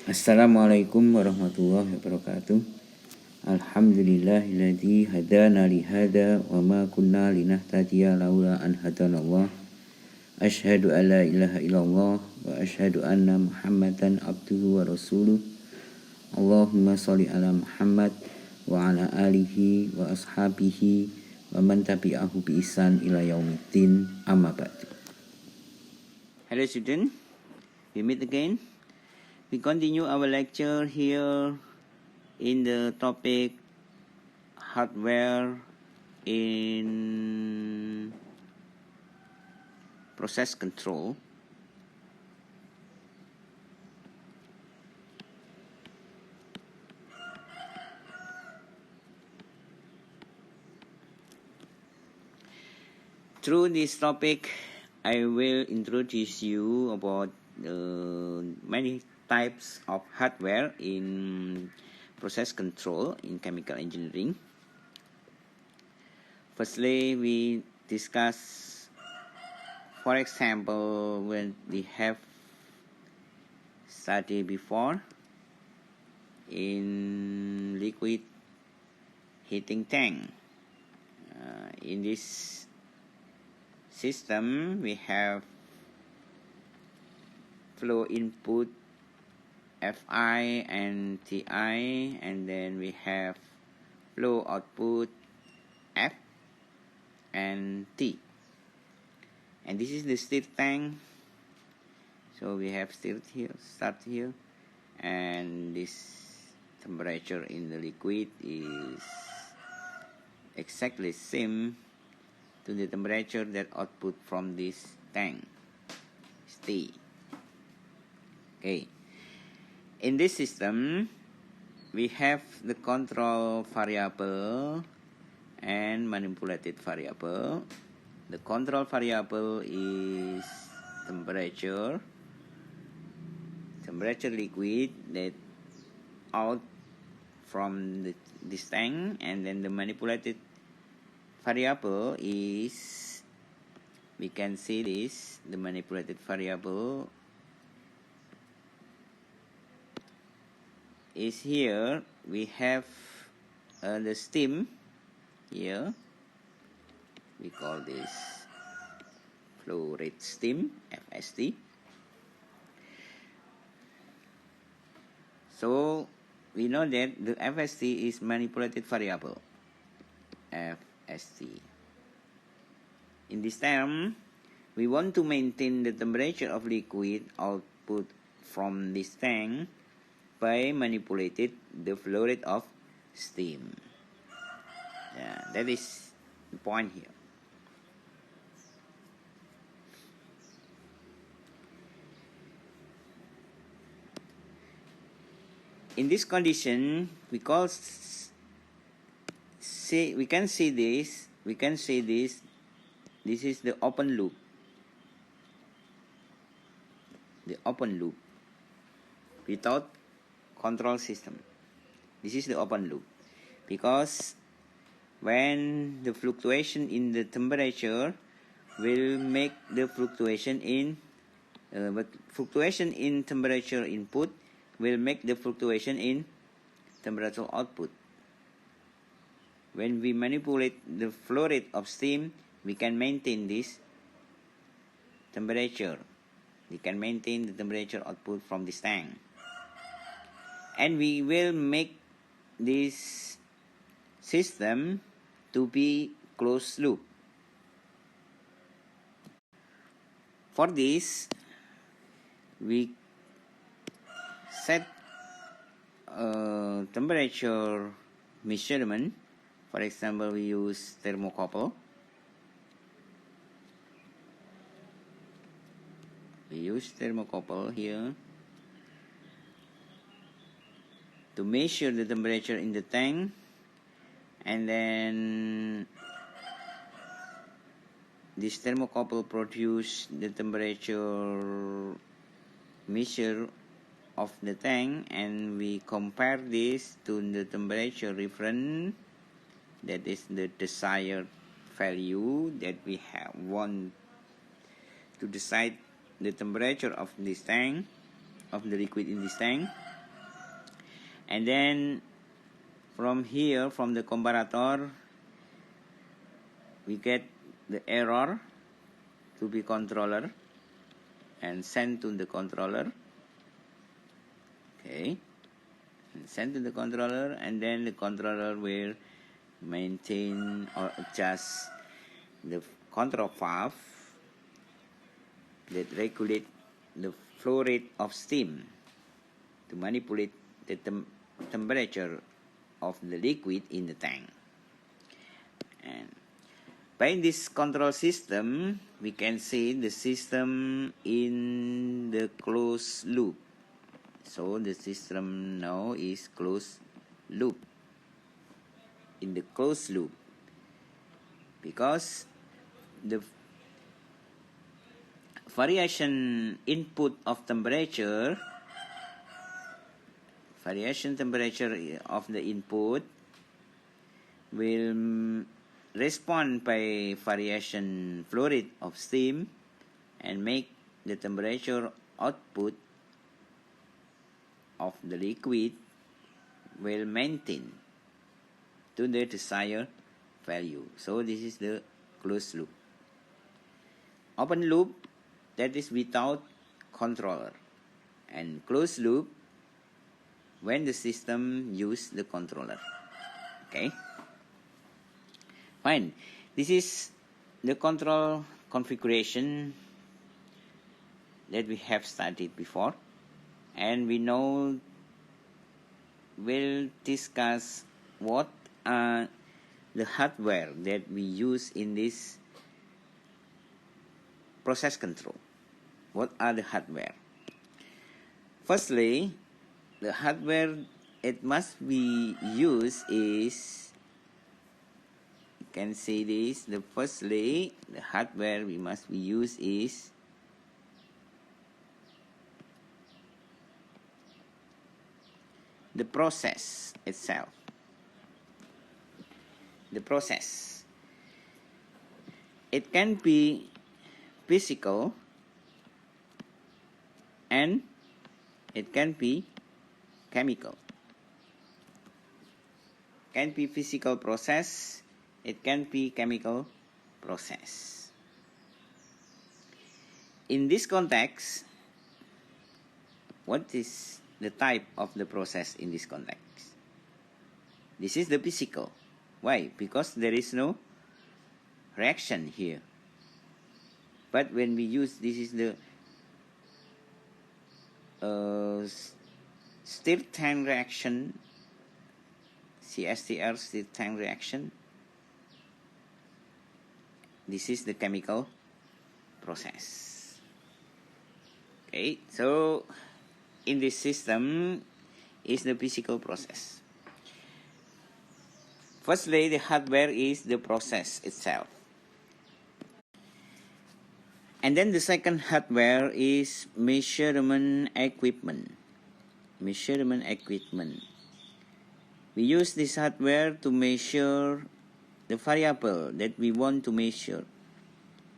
Assalamualaikum warahmatullahi wabarakatuh. Alhamdulillahilladzi hadana lihada wa ma kunna linahtadiya laula an hadanallah. Asyhadu an la ilaha illallah wa asyhadu anna Muhammadan abduhu wa rasuluh. Allahumma shalli ala Muhammad wa ala alihi wa ashabihi wa man tabi'ahu bi ihsan ila yaumiddin, amma ba'du. Hello student, we meet again. We continue our lecture here in the topic hardware in process control. Through this topic, I will introduce you about many types of hardware in process control in chemical engineering. Firstly, we discuss, for example, when we have studied before in liquid heating tank. In this system, we have flow input Fi and Ti, and then we have flow output F and T. And this is the stir tank. So we have start here, and this temperature in the liquid is exactly same to the temperature that output from this tank, T. Okay. In this system, we have the control variable and manipulated variable. The control variable is temperature liquid that out from this tank, and then the manipulated variable is, we can see this, the manipulated variable is here. We have the steam here. We call this flow rate steam, FST. So we know that the FST is manipulated variable, FST. In this term, we want to maintain the temperature of liquid output from this tank by manipulated the flow rate of steam. Yeah, that is the point here. In this condition, we can see this. This is the open loop. The open loop without control system. This is the open loop, because when the fluctuation in the temperature will make the fluctuation in temperature input will make the fluctuation in temperature output. When we manipulate the flow rate of steam, we can maintain this temperature. We can maintain the temperature output from this tank. And we will make this system to be closed loop. For this, we set temperature measurement. For example, we use thermocouple. We use thermocouple here to measure the temperature in the tank, and then this thermocouple produce the temperature measure of the tank, and we compare this to the temperature reference, that is the desired value that we want to decide the temperature of this tank, of the liquid in this tank. And then from here, from the comparator, we get the error to be controller and send to the controller. Okay, and send to the controller, and then the controller will maintain or adjust the control valve that regulate the flow rate of steam to manipulate the temperature of the liquid in the tank. And by this control system, we can see the system in the closed loop. So the system now is closed loop, in the closed loop, because the variation input of temperature, variation temperature of the input will respond by variation flow rate of steam and make the temperature output of the liquid will maintain to the desired value. So this is the closed loop. Open loop, that is without controller, and closed loop when the system use the controller. Okay, fine. This is the control configuration that we have studied before, and we know we'll discuss what are the hardware that we use in this process control. What are the hardware? Firstly, the hardware it must be used is, you can see this, the firstly, the hardware we must be used is the process itself. The process. It can be physical and it can be chemical. Can be physical process, it can be chemical process. In this context, what is the type of the process in this context? This is the physical. Why? Because there is no reaction here. But when we use, this is the stir tank reaction, CSTR stir tank reaction. This is the chemical process. Okay, so in this system is the physical process. Firstly, the hardware is the process itself. And then the second hardware is measurement equipment. Measurement equipment. We use this hardware to measure the variable that we want to measure.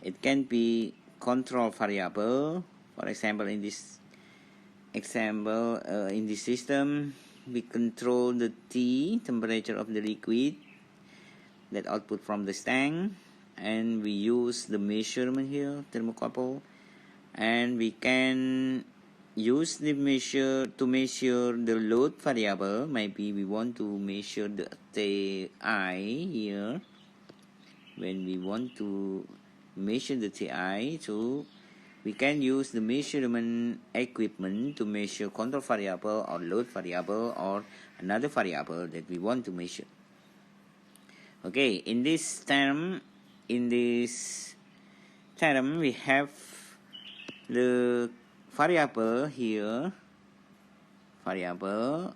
It can be control variable. For example, in this in this system, we control the T, temperature of the liquid that output from the tank, and we use the measurement here, thermocouple, and we can use the measure to measure the load variable. Maybe we want to measure the TI here. When we want to measure the TI, so we can use the measurement equipment to measure control variable or load variable or another variable that we want to measure. Okay, in this term we have the variable here, variable,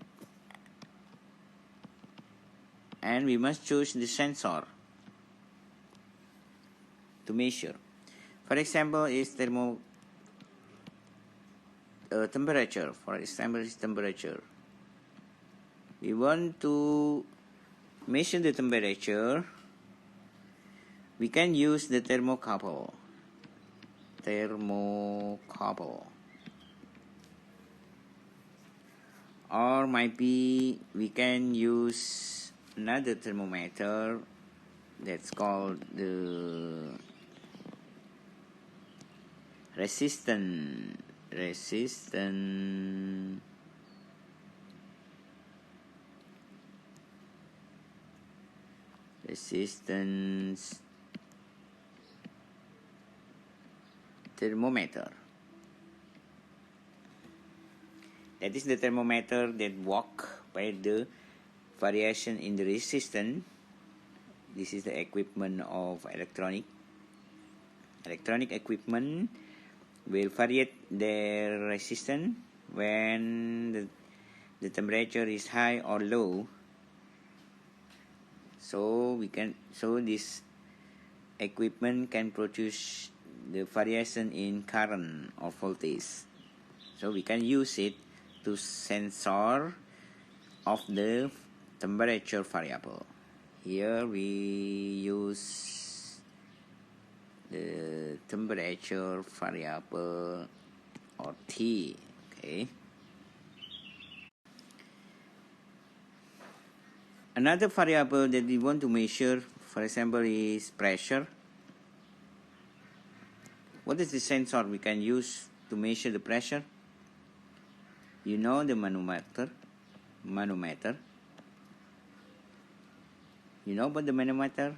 and we must choose the sensor to measure. For example, is temperature. For example, is temperature. We want to measure the temperature. We can use the thermocouple. Thermocouple. or might be we can use another thermometer that's called the resistance thermometer. That is the thermometer that work by the variation in the resistance. This is the equipment of electronic equipment will vary their resistance when the temperature is high or low. So this equipment can produce the variation in current or voltage. So we can use it to sensor of the temperature variable. Here we use the temperature variable or T. Okay. Another variable that we want to measure, for example, is pressure. What is the sensor we can use to measure the pressure? You know the manometer. You know about the manometer?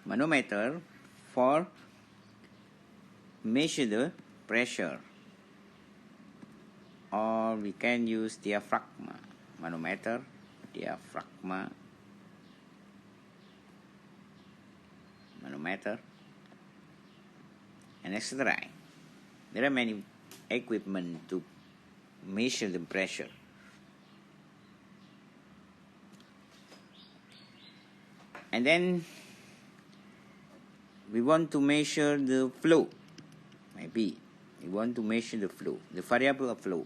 Manometer for measure the pressure, or we can use diaphragm. Manometer, diaphragm, manometer, and etc. There are many equipment to measure the pressure. And then we want to measure the flow. Maybe we want to measure the flow, the variable of flow.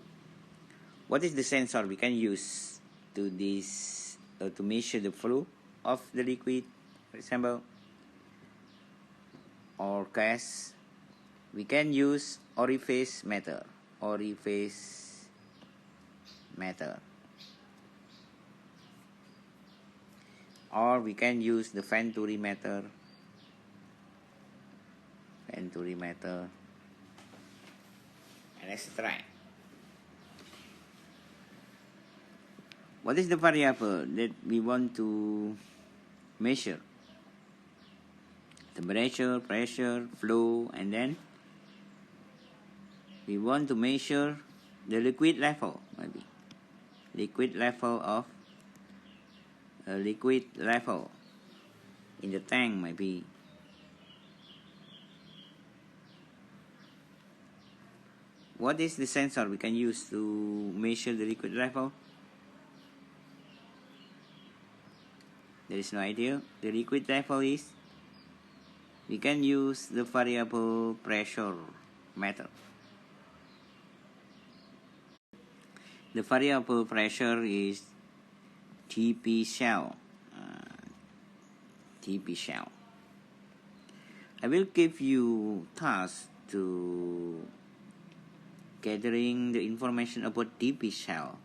What is the sensor we can use to this to measure the flow of the liquid, for example, or gas? We can use orifice meter. Or we can use the Venturi meter. And etc. What is the variable that we want to measure? Temperature, pressure, flow, and then we want to measure the liquid level, maybe. Liquid level in the tank, maybe. What is the sensor we can use to measure the liquid level? There is no idea. The liquid level is, we can use the variable pressure method. The variable pressure is TP shell. I will give you tasks to gathering the information about TP shell.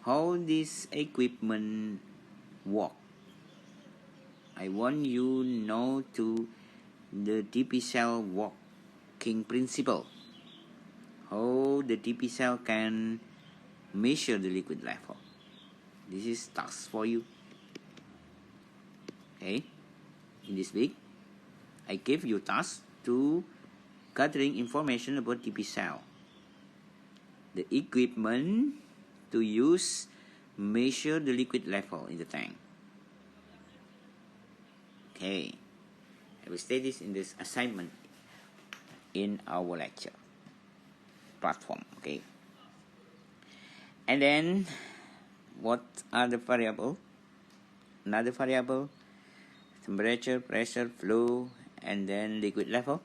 How this equipment work. I want you know to the TP cell working principle. How the TP cell can measure the liquid level. This is task for you. Okay. In this week, I give you task to gathering information about TP cell. The equipment to use measure the liquid level in the tank. Okay, I will state this in this assignment in our lecture platform. Okay, and then what are the variable? Another variable: temperature, pressure, flow, and then liquid level.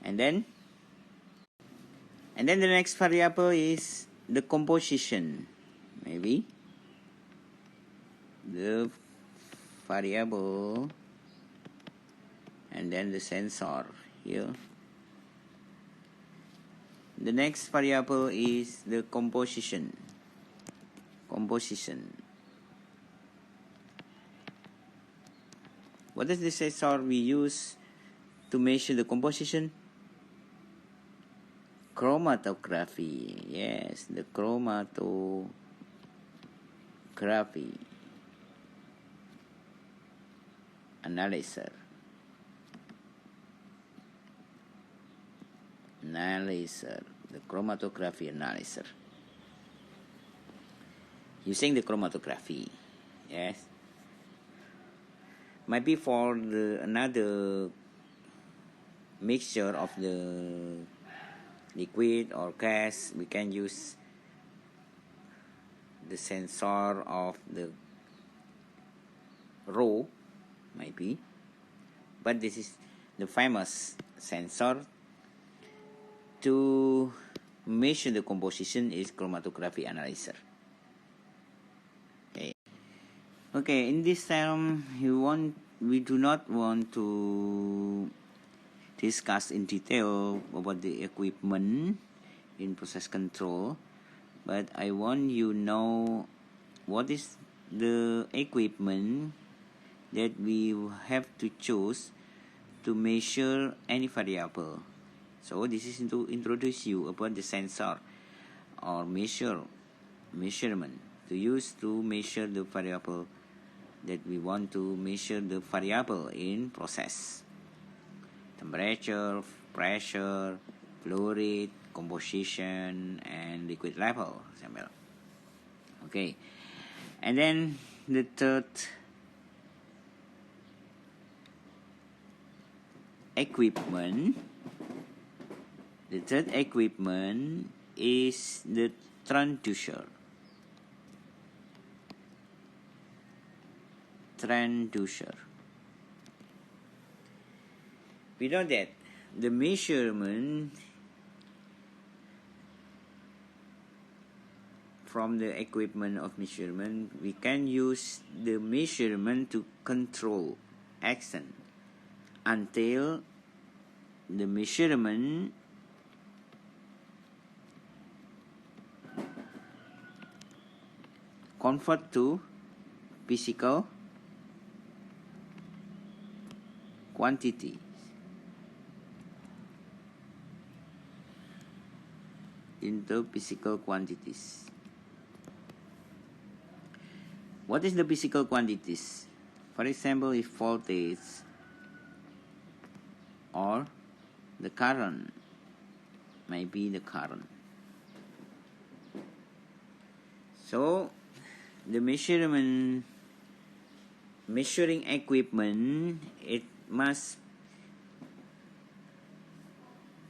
And then the next variable is the composition. Maybe the variable and then the sensor here. The next variable is the composition. What is the sensor we use to measure the composition? Chromatography. Yes, the chromatography analyzer. The chromatography analyzer. Using the chromatography, yes. Might be for another mixture of the liquid or gas, we can use the sensor of the raw, maybe. But this is the famous sensor to measure the composition is chromatography analyzer. Okay, in this term, we do not want to discuss in detail about the equipment in process control, but I want you know what is the equipment that we have to choose to measure any variable. So this is to introduce you about the sensor or measurement to use to measure the variable that we want to measure the variable in process. Temperature, pressure, flow rate, composition, and liquid level. Okay, and then the third equipment is the transducer. We know that the measurement from the equipment of measurement, we can use the measurement to control action until the measurement convert to physical quantity. Into physical quantities. What is the physical quantities? For example, if voltage or the current, maybe the current. So the measuring equipment, it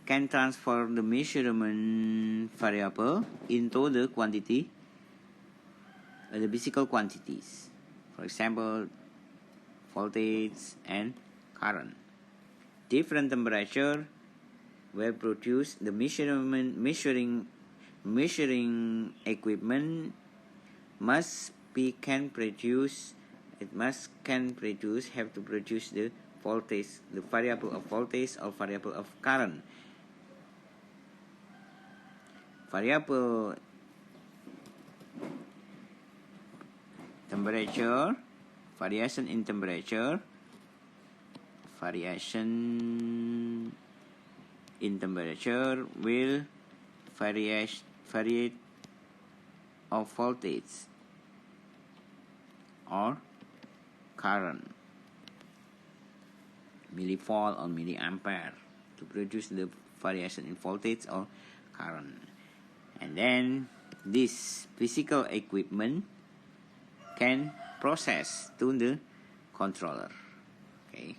can transfer the measurement variable into the quantity, the physical quantities. For example, voltage and current. Different temperature will produce the measuring equipment have to produce the voltage, the variable of voltage or variable of current. Variable temperature, variation in temperature will variate of voltage or current, millivolt or milliampere, to produce the variation in voltage or current. And then this physical equipment can process to the controller. Okay.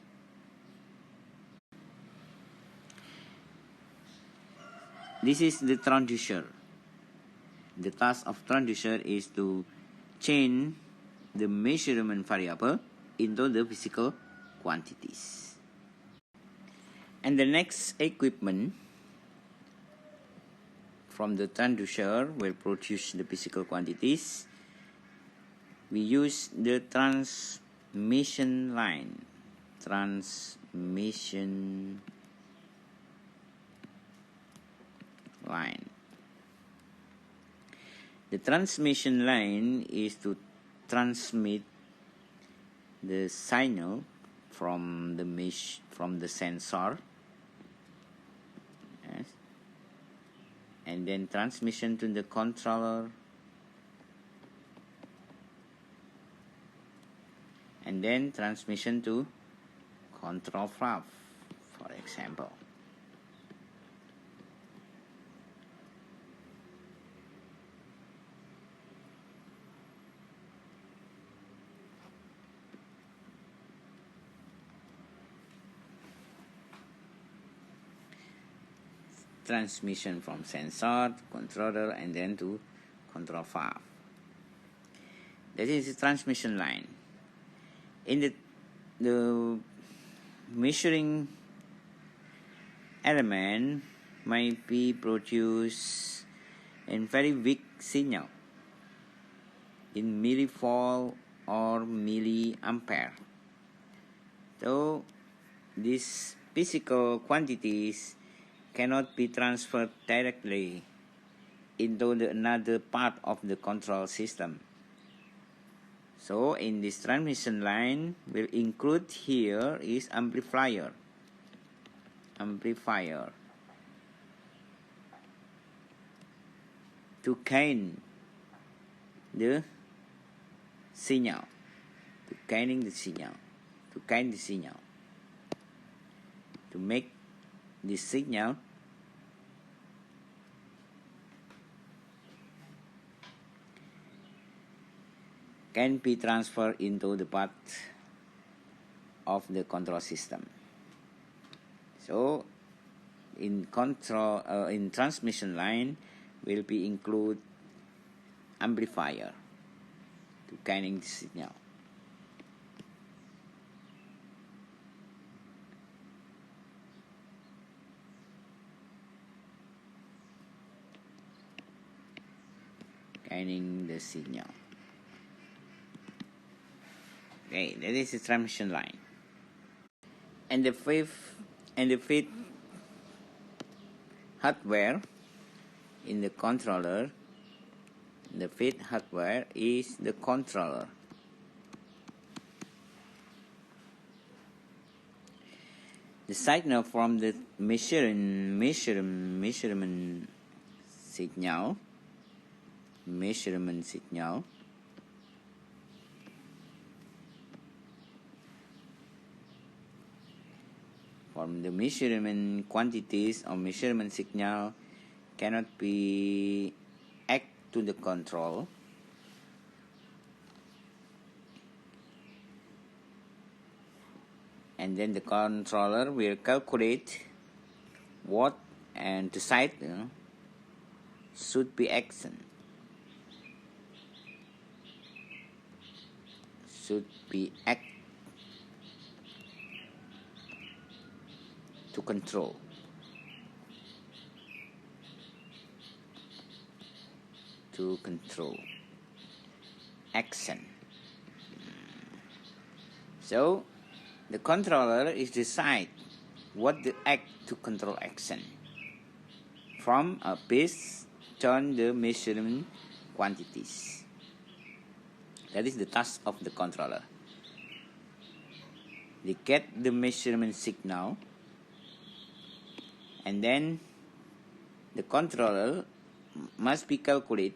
This is the transducer. The task of transducer is to change the measurement variable into the physical quantities. And the next equipment from the transducer will produce the physical quantities. We use the transmission line. transmission line. The transmission line is to transmit the signal from the sensor, yes, and then transmission to the controller, and then transmission to control valve, for example. Transmission from sensor to controller and then to control valve. That is the transmission line. In the measuring element might be produced in very weak signal in millivolt or milliampere. So these physical quantities cannot be transferred directly into another part of the control system. So in this transmission line will include here is amplifier to gain the signal, to make the signal can be transferred into the part of the control system. So in transmission line will be include amplifier to gaining the signal. Gaining the signal. Okay, that is the transmission line. And the fifth hardware in the controller. The fifth hardware is the controller. The signal from the measurement signal from the measurement quantities or measurement signal cannot be act to the control. And then the controller will calculate what and decide should be action. Should be act to control. Action. So the controller is decide what the act to control action from a based on the measurement quantities. That is the task of the controller. They get the measurement signal, and then the controller must be calculate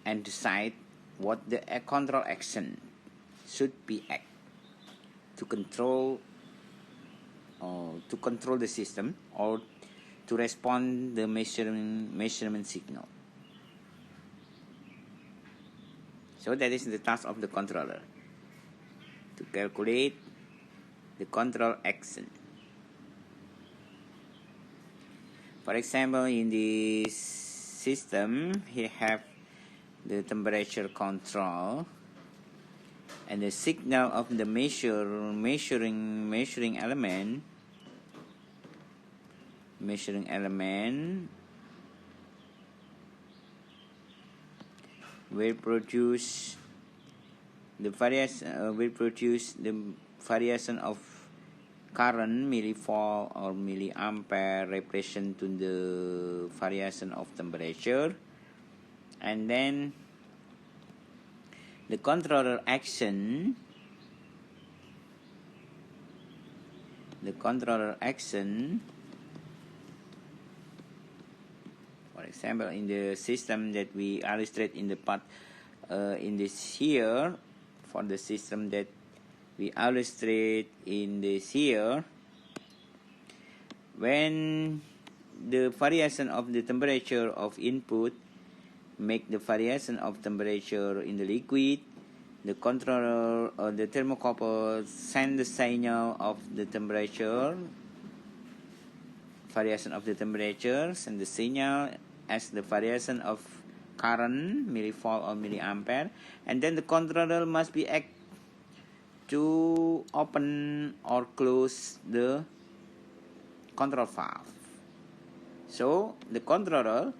and decide what the control action should be act to control the system or to respond the measurement signal. So that is the task of the controller, to calculate the control action. For example, in this system, we have the temperature control, and the signal of the measuring element will produce the variation will produce the variation of current millivolt or milliampere represent to the variation of temperature, and then the controller action for example in the system that we illustrate in the part in this here, for the system that we illustrate in this here, when the variation of the temperature of input make the variation of temperature in the liquid, the controller or the thermocouple send the signal of the temperature, variation of the temperature, send the signal as the variation of current, millivolt or milliampere, and then the controller must be act to open or close the control valve. So the controller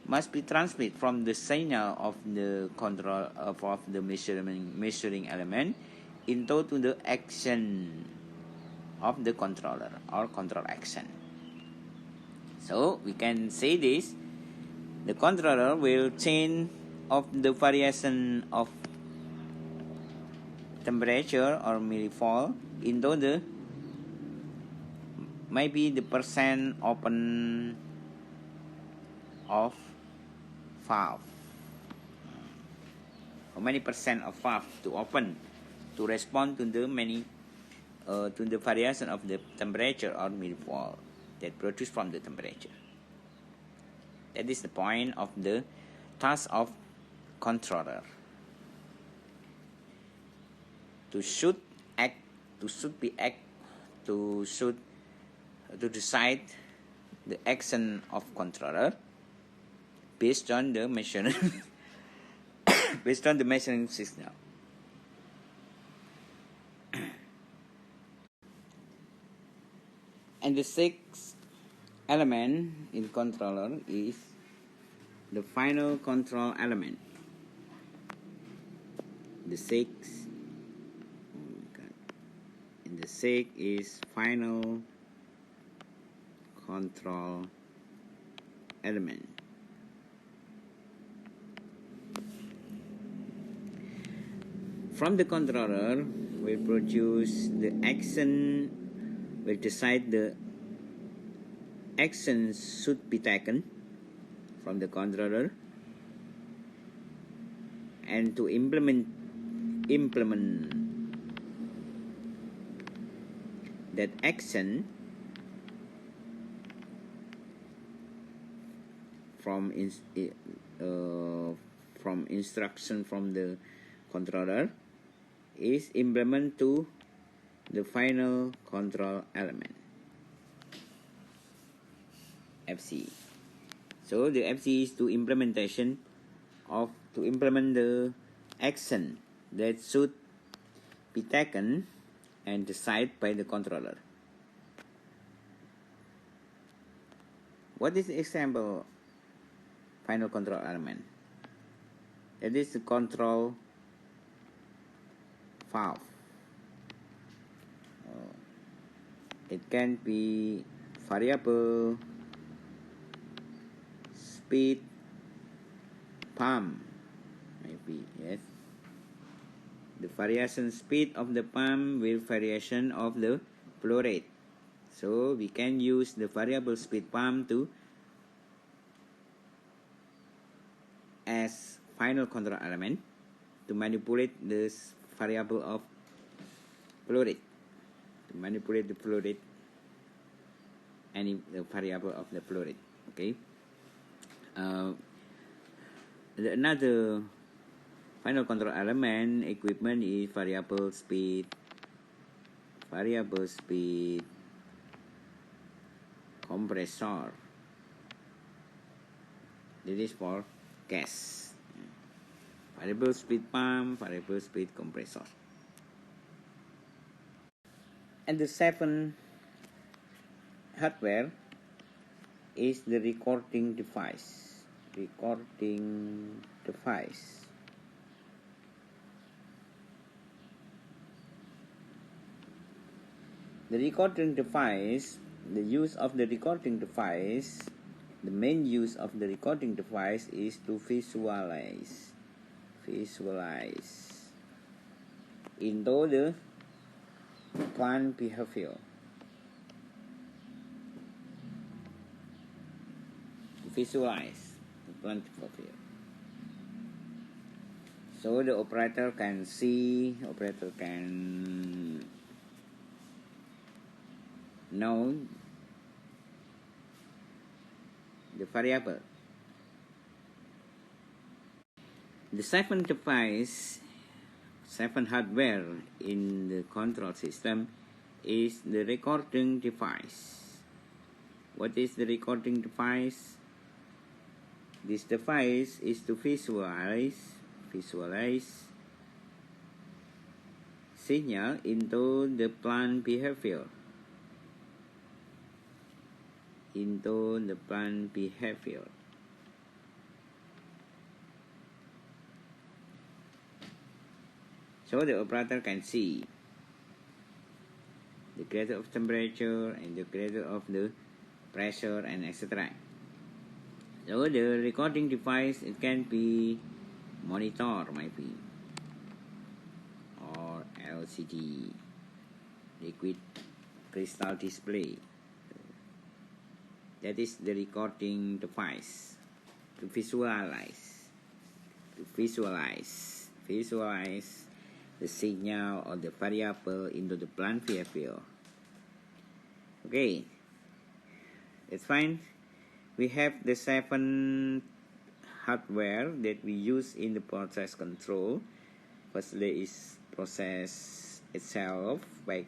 must be transmit from the signal of the control of the measuring element into to the action of the controller or control action. So we can say this: the controller will change of the variation of temperature or millivolt into the maybe the percent open of valve. How many percent of valve to open to respond to the to the variation of the temperature or millivolt that produced from the temperature. That is the point of the task of controller. To decide the action of controller based on the measuring based on the measuring signal. And the sixth element in controller is the final control element. The sixth is final control element. From the controller will produce the action, will decide the action should be taken from the controller, and to implement that action from instruction from the controller is implement to the final control element, FC. So the FC is to implement the action that should be taken and decided by the controller. What is the example final control element? That is the control valve. It can be variable speed pump, maybe, yes. The variation speed of the pump will variation of the flow rate. So we can use the variable speed pump to as final control element to manipulate this variable of flow rate. To manipulate the flow rate, any variable of the flow rate. Okay. Another final control element equipment is variable speed compressor. This is for gas. Variable speed pump, variable speed compressor. And the seventh hardware is the recording device. The recording device, the use of the recording device, the main use of the recording device is to visualize into the plant behavior. Visualize the plant behavior. So the operator can see, operator can know the variable. The second device, second hardware in the control system is the recording device. What is the recording device? This device is to visualize signal into the plant behavior. So the operator can see the gradient of temperature and the gradient of the pressure and etc. So the recording device, it can be monitor maybe, or LCD, liquid crystal display. That is the recording device to visualize the signal or the variable into the plant behavior. Okay, it's fine. We have the 7 hardware that we use in the process control. Firstly is process itself by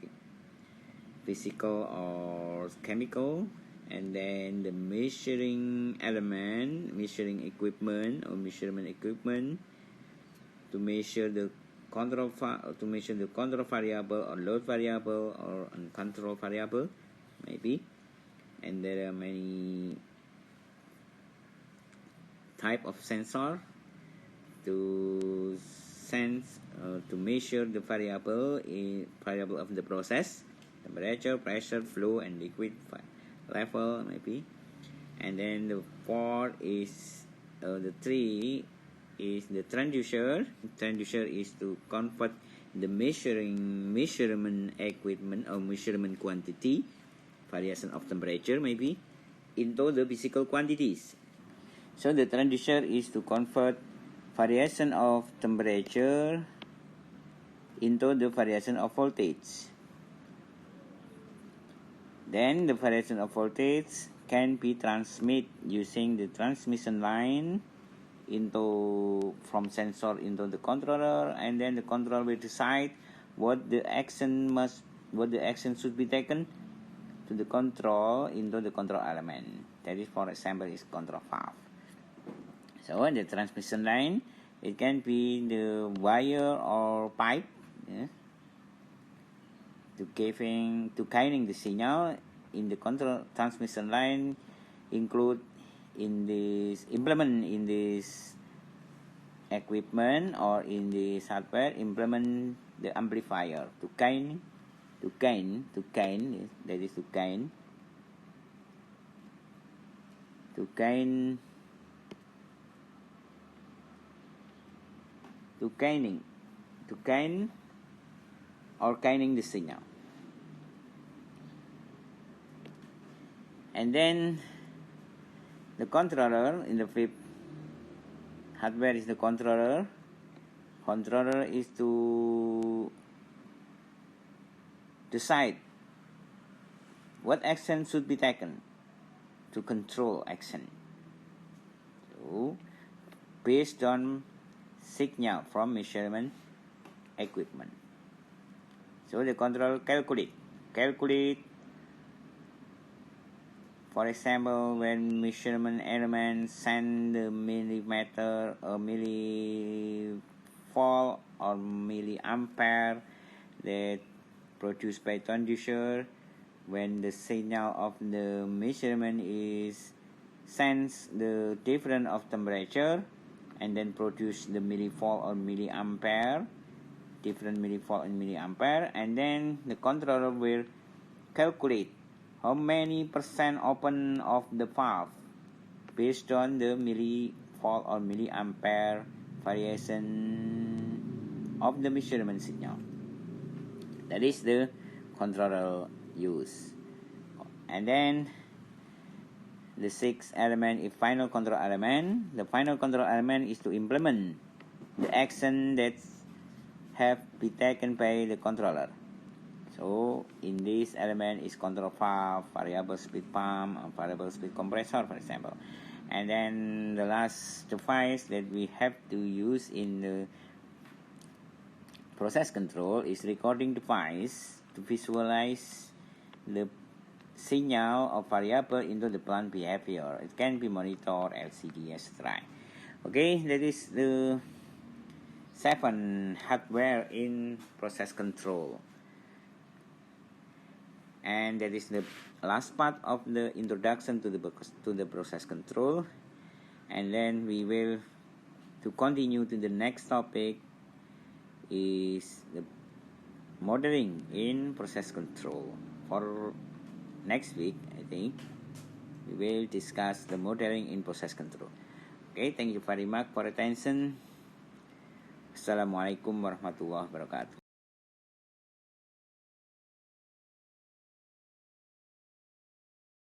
physical or chemical, and then the measuring element, measuring equipment or measurement equipment to measure the control variable or load variable or uncontrolled variable maybe. And there are many type of sensor to sense to measure the variable of the process, temperature, pressure, flow, and liquid level maybe. And then the 4 is the 3 is the transducer. Transducer is to convert the measurement equipment or measurement quantity, variation of temperature maybe, into the physical quantities. So the transducer is to convert variation of temperature into the variation of voltage. Then the variation of voltage can be transmitted using the transmission line from sensor into the controller, and then the controller will decide what the action should be taken to the control into the control element. That is, for example, is control valve. So the transmission line, it can be the wire or pipe, to carrying the signal in the control transmission line. Include in this implement in this equipment or in this hardware, implement the amplifier to gain the signal. And then the controller in the fifth hardware is the controller. Controller is to decide what action should be taken to control action. So, based on signal from measurement equipment. So the controller calculate. For example, when measurement element send the millimeter or millivolt or milliampere that produced by transducer, when the signal of the measurement is sense the difference of temperature and then produce the millivolt or milliampere, different millivolt and milliampere, and then the controller will calculate how many percent open of the valve based on the millivolt or milliampere variation of the measurement signal. That is the controller use. And then the sixth element is final control element. The final control element is to implement the action that have been taken by the controller. So in this element is control valve, variable speed pump, and variable speed compressor, for example. And then the last device that we have to use in the process control is recording device to visualize the signal of variable into the plant behavior. It can be monitor, LCD, etc. Okay, that is the 7 hardware in process control. And that is the last part of the introduction to the process control. And then we will to continue to the next topic is the modeling in process control. For next week, I think we will discuss the modeling in process control. Okay, thank you very much for attention. Assalamualaikum warahmatullahi wabarakatuh.